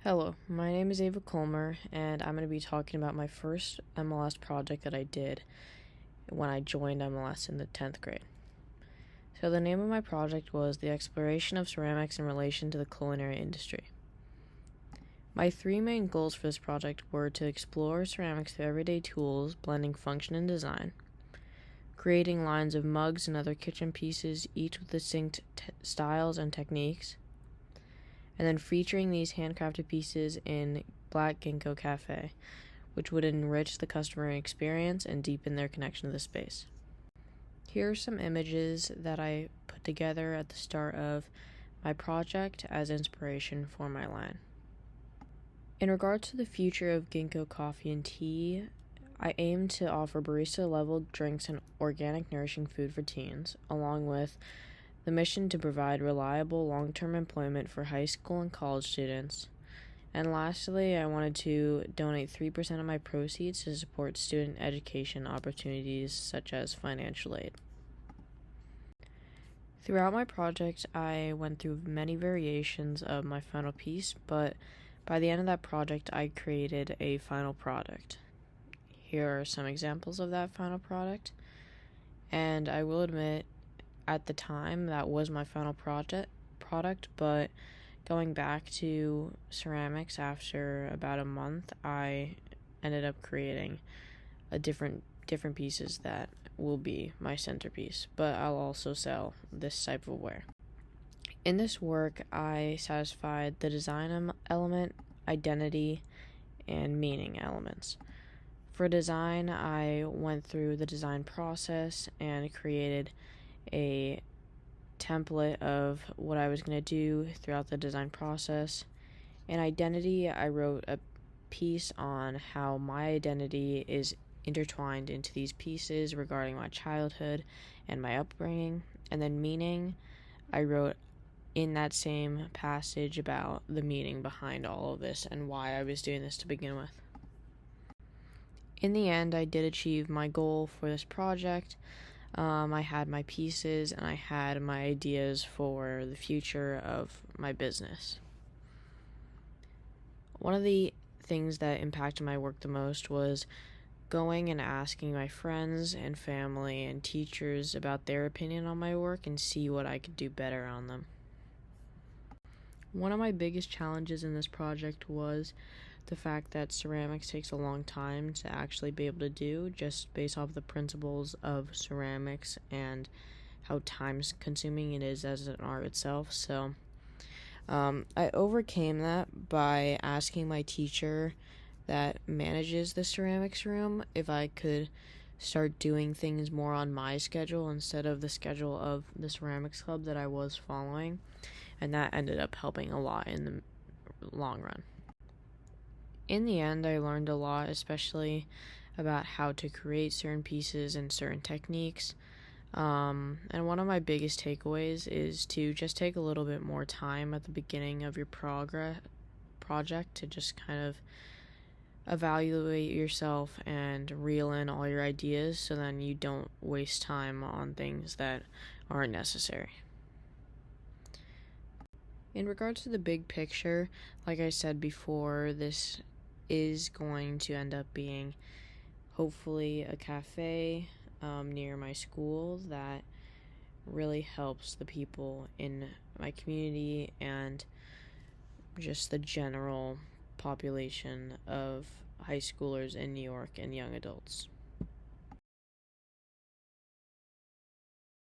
Hello, my name is Ava Colmer, and I'm going to be talking about my first MLS project that I did when I joined MLS in the 10th grade. So, the name of my project was The Exploration of Ceramics in Relation to the Culinary Industry. My three main goals for this project were to explore ceramics through everyday tools, blending function and design, creating lines of mugs and other kitchen pieces, each with distinct styles and techniques, and then featuring these handcrafted pieces in Black Ginkgo Cafe, which would enrich the customer experience and deepen their connection to the space. Here are some images that I put together at the start of my project as inspiration for my line. In regards to the future of Ginkgo coffee and tea, I aim to offer barista-level drinks and organic, nourishing food for teens, along with the mission to provide reliable long-term employment for high school and college students. And lastly, I wanted to donate 3% of my proceeds to support student education opportunities such as financial aid. Throughout my project, I went through many variations of my final piece, but by the end of that project, I created a final product. Here are some examples of that final product, and I will admit, at the time, that was my final product, but going back to ceramics after about a month, I ended up creating a different pieces that will be my centerpiece, but I'll also sell this type of ware. In this work, I satisfied the design element, identity, and meaning elements. For design, I went through the design process and created a template of what I was going to do throughout the design process. In identity, I wrote a piece on how my identity is intertwined into these pieces regarding my childhood and my upbringing. And then meaning, I wrote in that same passage about the meaning behind all of this and why I was doing this to begin with. In the end, I did achieve my goal for this project. I had my pieces and I had my ideas for the future of my business. One of the things that impacted my work the most was going and asking my friends and family and teachers about their opinion on my work and see what I could do better on them. One of my biggest challenges in this project was the fact that ceramics takes a long time to actually be able to do, just based off the principles of ceramics and how time-consuming it is as an art itself. So I overcame that by asking my teacher that manages the ceramics room if I could start doing things more on my schedule instead of the schedule of the ceramics club that I was following, and that ended up helping a lot in the long run. In the end, I learned a lot, especially about how to create certain pieces and certain techniques. And one of my biggest takeaways is to just take a little bit more time at the beginning of your project to just kind of evaluate yourself and reel in all your ideas so then you don't waste time on things that aren't necessary. In regards to the big picture, like I said before, this is going to end up being hopefully a cafe near my school that really helps the people in my community and just the general population of high schoolers in New York and young adults.